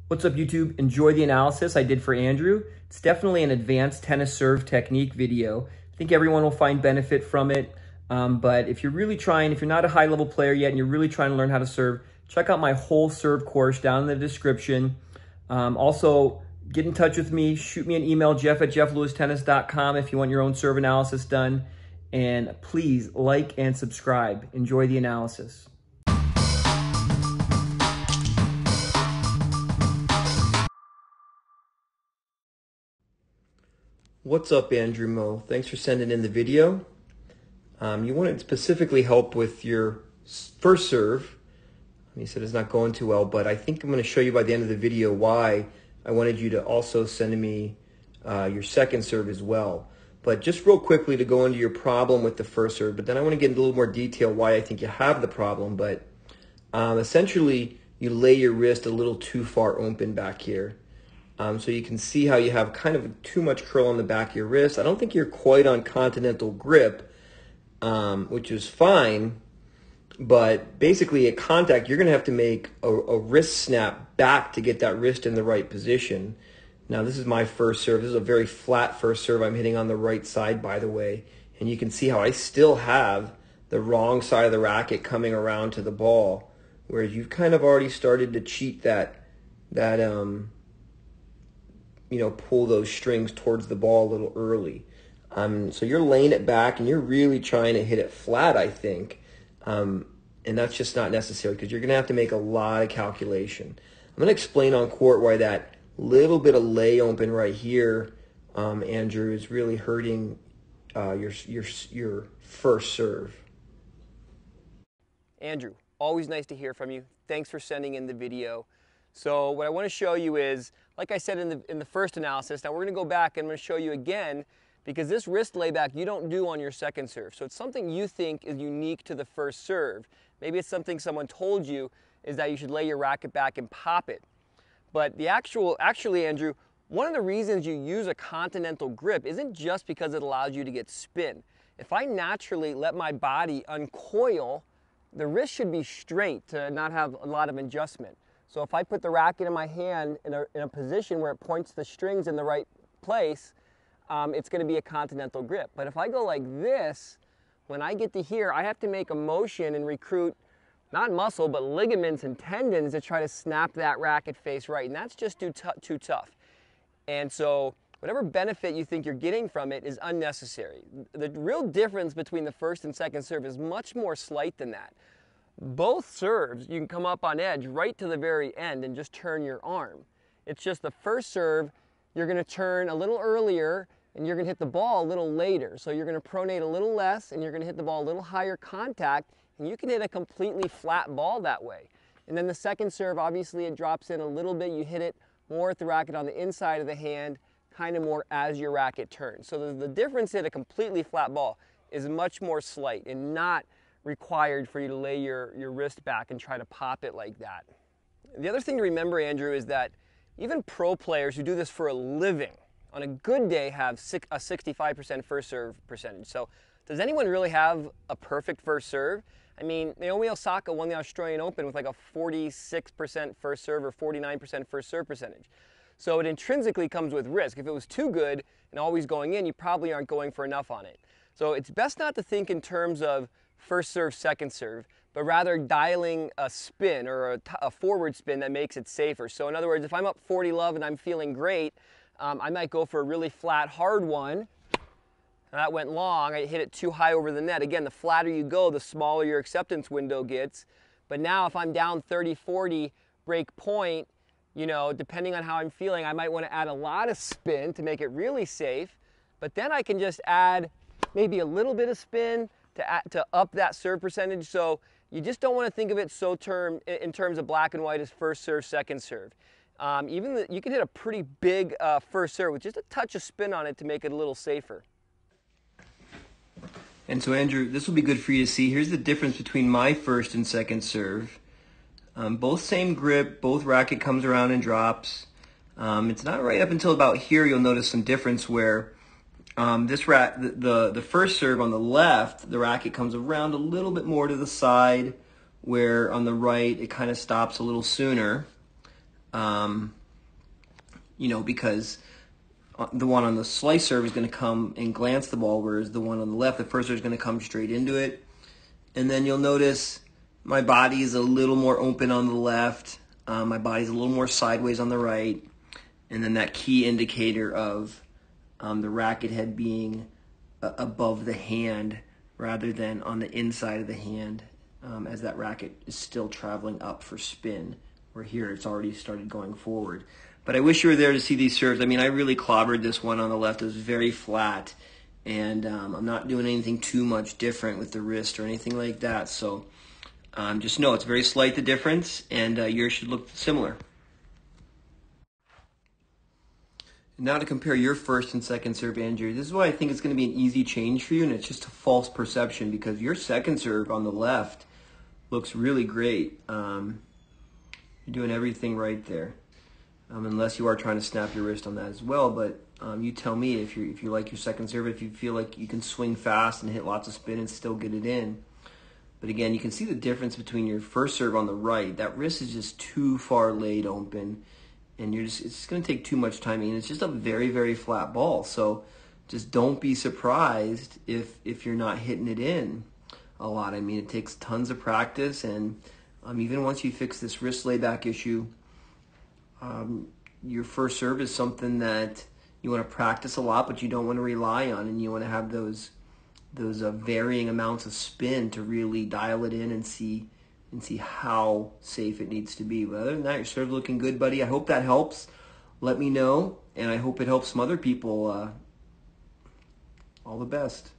What's up, YouTube? Enjoy the analysis I did for Andrew. It's definitely an advanced tennis serve technique video. I think everyone will find benefit from it. But if you're really trying, if you're not a high-level player yet and you're really trying to learn how to serve, check out my whole serve course down in the description. Also, get in touch with me. Shoot me an email, jeff@jefflewistennis.com if you want your own serve analysis done. And please like and subscribe. Enjoy the analysis. What's up, Andrew Mo? Thanks for sending in the video. You wanted specifically help with your first serve. He said it's not going too well, but I think I'm going to show you by the end of the video why I wanted you to also send me your second serve as well. But just real quickly to go into your problem with the first serve, but then I want to get into a little more detail why I think you have the problem. But essentially, you lay your wrist a little too far open back here. So you can see how you have kind of too much curl on the back of your wrist. I don't think you're quite on continental grip, which is fine. But basically at contact, you're going to have to make a wrist snap back to get that wrist in the right position. Now, this is my first serve. This is a very flat first serve I'm hitting on the right side, by the way. And you can see how I still have the wrong side of the racket coming around to the ball, whereas you've kind of already started to cheat pull those strings towards the ball a little early. So you're laying it back and you're really trying to hit it flat, I think. And that's just not necessary because you're going to have to make a lot of calculation. I'm going to explain on court why that little bit of lay open right here, Andrew, is really hurting your first serve. Andrew, always nice to hear from you. Thanks for sending in the video. So what I want to show you is, like I said in the first analysis, now we're going to go back and I'm going to show you again, because this wrist layback you don't do on your second serve. So it's something you think is unique to the first serve. Maybe it's something someone told you is that you should lay your racket back and pop it. But actually, Andrew, one of the reasons you use a continental grip isn't just because it allows you to get spin. If I naturally let my body uncoil, the wrist should be straight to not have a lot of adjustment. So if I put the racket in my hand in a position where it points the strings in the right place, it's going to be a continental grip. But if I go like this, when I get to here, I have to make a motion and recruit not muscle, but ligaments and tendons to try to snap that racket face right. And that's just too tough. And so whatever benefit you think you're getting from it is unnecessary. The real difference between the first and second serve is much more slight than that. Both serves, you can come up on edge right to the very end and just turn your arm. It's just the first serve, you're going to turn a little earlier and you're going to hit the ball a little later. So you're going to pronate a little less and you're going to hit the ball a little higher contact, and you can hit a completely flat ball that way. And then the second serve, obviously it drops in a little bit. You hit it more at the racket on the inside of the hand, kind of more as your racket turns. So the difference in a completely flat ball is much more slight and not required for you to lay your wrist back and try to pop it like that. The other thing to remember, Andrew, is that even pro players who do this for a living, on a good day, have a 65% first serve percentage. So does anyone really have a perfect first serve? I mean, Naomi Osaka won the Australian Open with like a 46% first serve or 49% first serve percentage. So it intrinsically comes with risk. If it was too good and always going in, you probably aren't going for enough on it. So it's best not to think in terms of first serve, second serve, but rather dialing a spin or a forward spin that makes it safer. So in other words, if I'm up 40-love and I'm feeling great, I might go for a really flat, hard one. And that went long. I hit it too high over the net. Again, the flatter you go, the smaller your acceptance window gets. But now if I'm down 30-40, break point, depending on how I'm feeling, I might want to add a lot of spin to make it really safe. But then I can just add maybe a little bit of spin to up that serve percentage. So you just don't want to think of it in terms of black and white as first serve, second serve. You can hit a pretty big first serve with just a touch of spin on it to make it a little safer. And so, Andrew, this will be good for you to see. Here's the difference between my first and second serve. Both same grip, both racket comes around and drops. It's not right up until about here you'll notice some difference where the first serve on the left, the racket comes around a little bit more to the side, where on the right it kind of stops a little sooner. Because the one on the slice serve is going to come and glance the ball, whereas the one on the left, the first serve, is going to come straight into it. And then you'll notice my body is a little more open on the left. My body's a little more sideways on the right. And then that key indicator of the racket head being above the hand rather than on the inside of the hand, as that racket is still traveling up for spin, where here it's already started going forward. But I wish you were there to see these serves. I mean, I really clobbered this one on the left. It was very flat, and I'm not doing anything too much different with the wrist or anything like that. So just know it's very slight, the difference, and yours should look similar. Now to compare your first and second serve, Andrew, this is why I think it's going to be an easy change for you, and it's just a false perception because your second serve on the left looks really great. You're doing everything right there, unless you are trying to snap your wrist on that as well. But you tell me if you like your second serve, if you feel like you can swing fast and hit lots of spin and still get it in. But again, you can see the difference between your first serve on the right. That wrist is just too far laid open. And it's just going to take too much timing. And it's just a very, very flat ball. So just don't be surprised if you're not hitting it in a lot. I mean, it takes tons of practice. And even once you fix this wrist layback issue, your first serve is something that you want to practice a lot, but you don't want to rely on. And you want to have those varying amounts of spin to really dial it in and see how safe it needs to be. But other than that, your serve looking good, buddy. I hope that helps. Let me know, and I hope it helps some other people. All the best.